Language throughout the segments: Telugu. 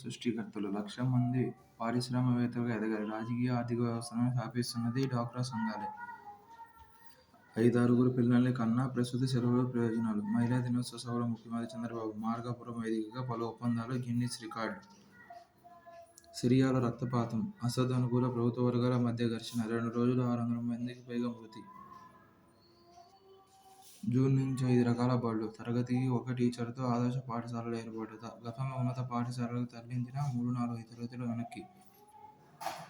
సృష్టికర్తలు. లక్షల మంది పారిశ్రామికవేత్తలుగా ఎదగాలి. రాజకీయ, ఆర్థిక వ్యవస్థను స్థాపిస్తున్నది డ్వాక్రా సంఘాలే. 5 పిల్లల్ని కన్నా ప్రసూతి సెలవుల ప్రయోజనాలు. మహిళా దినోత్సవ సభలో ముఖ్యమంత్రి చంద్రబాబు. మార్కాపురం వేదికగా పలు ఒప్పందాలు గిన్నిస్ రికార్డు. సిరియాలో రక్తపాతం. అసద్ అనుకూల ప్రభుత్వ వర్గాల మధ్య ఘర్షణ. 2 రోజుల్లో 600 మందికి పైగా మృతి. జూన్ నుంచి 5 రకాల బడులు. తరగతికి ఒక టీచర్తో ఆదర్శ పాఠశాలల ఏర్పాటు. గతంలో ఉన్నత పాఠశాలలకు తరలించిన 3-4 తరగతులు వెనక్కి.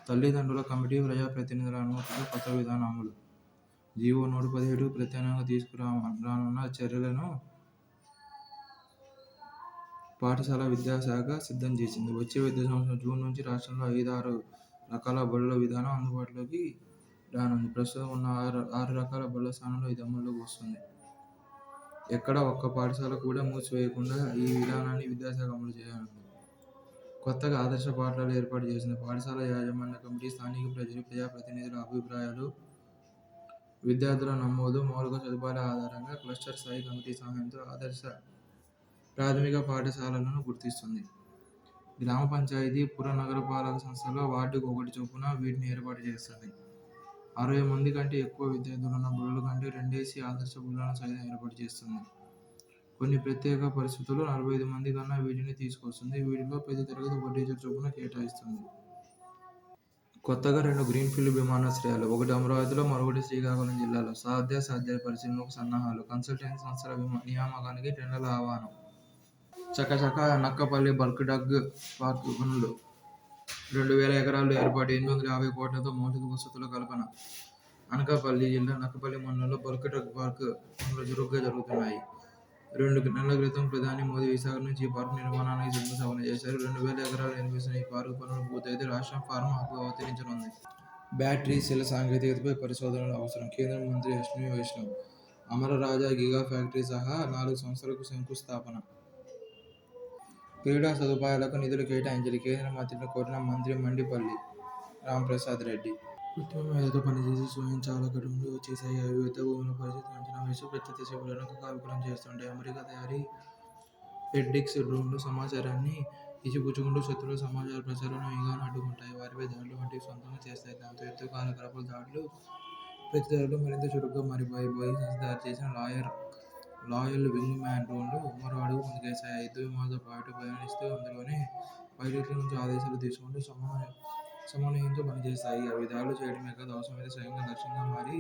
తల్లిదండ్రుల కమిటీ, ప్రజాప్రతినిధుల అనుమతితో కొత్త విధానం అమలు. జీవో 117 ప్రత్యామ్నాయంగా తీసుకురానున్న చర్యలను పాఠశాల విద్యాశాఖ సిద్ధం చేసింది. వచ్చే విద్యా సంవత్సరం జూన్ నుంచి రాష్ట్రంలో 5-6 రకాల బడుల విధానం అందుబాటులోకి రానుంది. ప్రస్తుతం ఉన్న 6 రకాల బడుల స్థానంలో ఇది అమల్లోకి వస్తుంది. ఎక్కడా ఒక్క పాఠశాల కూడా మూసివేయకుండా ఈ విధానాన్ని విద్యాశాఖ అమలు చేయనుంది. కొత్తగా ఆదర్శ పాఠశాలలు ఏర్పాటు చేసింది. పాఠశాల యాజమాన్య కమిటీ, స్థానిక ప్రజలు, ప్రజాప్రతినిధుల అభిప్రాయాలు, విద్యార్థుల నమోదు, మౌలిక సదుపాయాల ఆధారంగా క్లస్టర్ స్థాయి కమిటీ సహాయంతో ఆదర్శ ప్రాథమిక పాఠశాలలను గుర్తిస్తుంది. గ్రామ పంచాయతీ, పుర నగరపాలక సంస్థల్లో వార్డుకు 1 చొప్పున వీటిని ఏర్పాటు చేస్తుంది. 60 మంది కంటే ఎక్కువ విద్యార్థులున్న బడుల కంటే 2 ఆదర్శ బడులను సైతం ఏర్పాటు చేస్తుంది. కొన్ని ప్రత్యేక పరిస్థితుల్లో 45 మంది కన్నా వీటిని తీసుకొస్తుంది. వీటిలో ప్రతి తరగతి 1 టీచర్ చొప్పున కేటాయిస్తుంది. కొత్తగా 2 గ్రీన్ఫీల్డ్ విమానాశ్రయాలు. ఒకటి అమరావతిలో, మరొకటి శ్రీకాకుళం జిల్లాలో. సాధ్యాసాధ్యాల పరిశీలనకు సన్నాహాలు. కన్సల్టెన్సీ సంస్థల నియామకానికి టెండర్ల ఆహ్వానం. చకచక నక్కపల్లి బల్క్ డ్రగ్ పార్క్ పనులు. 2000 ఎకరాల్లో ఏర్పాటు. 850 కోట్లతో మౌలిక వసతుల కల్పన. అనకాపల్లి జిల్లా నక్కపల్లి మండలంలో బల్క్ డ్రగ్ పార్క్ పనులు చురుగ్గా జరుగుతున్నాయి. 2 నెలల క్రితం ప్రధాని మోదీ విశాఖ నుంచి ఈ పార్కు నిర్మాణానికి శంకుస్థాపన చేశారు. 2000 ఎకరాలు నిర్మిస్తున్న ఈ పార్కు పనులు పూర్తయితే రాష్ట్రం ఫార్మా హబ్గా అవతరించనుంది. బ్యాటరీ సెల్ సాంకేతికతపై పరిశోధనలు అవసరం. కేంద్ర మంత్రి అశ్విని వైష్ణవ్. అమరరాజా గిగా ఫ్యాక్టరీ సహా 4 సంస్థలకు శంకుస్థాపన. క్రీడా సదుపాయాలకు నిధులు కేటాయించాలి. కేంద్ర మంత్రిని కోరిన మంత్రి మండిపల్లి రాంప్రసాద్ రెడ్డి. కృత్రిమ మేధతో పనిచేసి స్వయంచాలక వచ్చేసాయి. అవి యుద్ధ భూముల పరిస్థితి అంచనా వేసి ప్రత్యర్థి శిబిరాలను కాల్పులం చేస్తుంటాయి. అమెరికా తయారీ ఫెడ్డిక్స్ డ్రోన్లు సమాచారాన్ని ఇచ్చిపుచ్చుకుంటూ శత్రువుల సమాచార ప్రచారాలను వేగాన్ని అడ్డుకుంటాయి. వారిపై దాడులు వంటివి సొంతంగా చేస్తాయి. దాంతో యుద్ధ కార్యకలాపాల దాడులు, ప్రతిదాడులు మరింత చురుగ్గా మారిపోయాయి. బోయింగ్ సంస్థ తయారు చేసిన లాయల్ వింగ్ మ్యాన్ డ్రోన్లు మరో అడుగు ముందుకేశాయి. యుద్ధ విమానాలతో పాటు ప్రయాణిస్తూ అందులోని పైలట్ల నుంచి ఆదేశాలు తీసుకుంటూ సమన్వయంతో పనిచేస్తాయి. అవి దాడులు చేయడమే కాదు, అవసరమైతే స్వయంగా లక్ష్యంగా మారి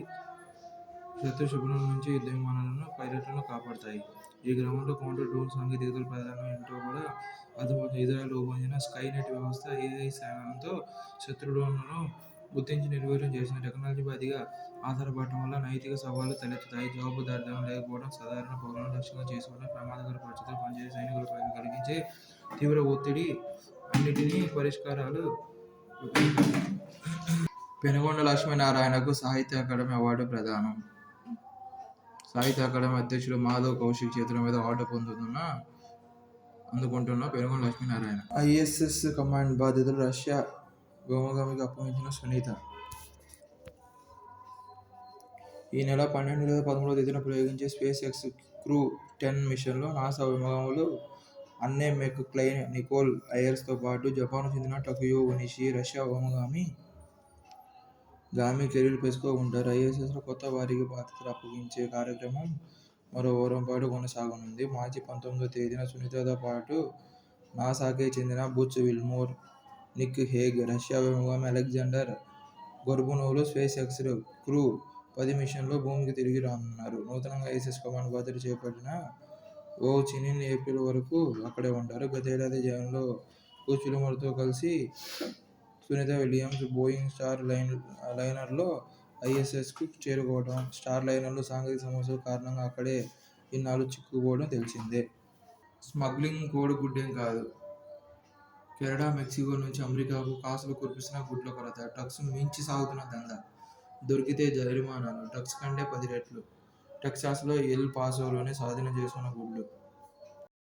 శత్రు శిబిరాల నుంచి యుద్ధ విమానాలను, పైలట్లను కాపాడతాయి. ఈ క్రమంలో కౌంటర్ డ్రోన్ సాంకేతికతల ప్రాధాన్యం ఏంటో కూడా అర్థమవుతుంది. ఇజ్రాయెల్ రూపొందించిన స్కైనెట్ వ్యవస్థ AI సాయంతో శత్రు డ్రోన్లను గుర్తించి నిర్వీర్యం చేసిన టెక్నాలజీపై అతిగా ఆధారపడటం వల్ల నైతిక సవాళ్లు తలెత్తుతాయి. జవాబుదారీతనం లేకపోవడం, సాధారణ పౌరులను లక్ష్యంగా చేసుకోవడం, ప్రమాదకర పరిస్థితుల్లో పనిచేసే సైనికులపై కలిగించే తీవ్ర ఒత్తిడి అన్నిటినీ పరిష్కారాలు. పెనుగొండ లక్ష్మీనారాయణకు సాహిత్య అకాడమీ అవార్డు ప్రదానం. సాహిత్య అకాడమీ అధ్యక్షుడు మాధవ్ కౌశిక్ చేతుల మీద అవార్డు అందుకుంటున్న పెనుగొండ లక్ష్మీనారాయణ. ISS కమాండ్ బాధ్యతలు రష్యా వ్యోమగామికి అప్పగించిన సునీత. ఈ నెల 12 లేదా 13వ తేదీన ప్రయోగించే స్పేస్ ఎక్స్ క్రూ 10 మిషన్లో నాసా వ్యోమగాములు అన్నే మెక్క్లెయిన్, నికోల్ అయర్స్తో పాటు జపాన్కు చెందిన టకుయో ఒనిషి, రష్యా వ్యోమగామి కెరిల్ పెస్కోవ్ ఉంటారు. ISSలో కొత్త వారికి బాధ్యతలు అప్పగించే కార్యక్రమం మరో వారం పాటు కొనసాగనుంది. మార్చి 19వ తేదీన సునీతతో పాటు నాసాకే చెందిన Butch Wilmore, Nick Hague, Russia వ్యోమగామి అలెగ్జాండర్ గొర్బునోవ్లు స్పేస్ ఎక్స్ క్రూ 10 మిషన్లో భూమికి తిరిగి రానున్నారు. నూతనంగా ISS కమాండ్ బాధ్యతలు చేపట్టిన ఓ చినిన్ ఏప్రిల్ వరకు అక్కడే ఉంటారు. గతేడాది జూన్లో బుచ్ విల్మోర్తో కలిసి సునీత విలియమ్స్ బోయింగ్ స్టార్ లైనర్లో ISSకు చేరుకోవడం, స్టార్ లైనర్లో సాంకేతిక సమస్యల కారణంగా అక్కడే ఇన్నాళ్లు చిక్కుకుపోవడం తెలిసిందే. స్మగ్లింగ్ కోడిగుడ్డేం కాదు. కెనడా, మెక్సికో నుంచి అమెరికాకు కాసులు కురిపిస్తున్న గుడ్ల కొరత. డ్రగ్స్ మించి సాగుతున్న దందా. దొరికితే జరిమానాలు. డ్రగ్స్ కంటే 10 రెట్లు. టెక్సాస్లో ఎల్ పాసోలోనే స్వాధీనం చేసుకున్న గుడ్లు.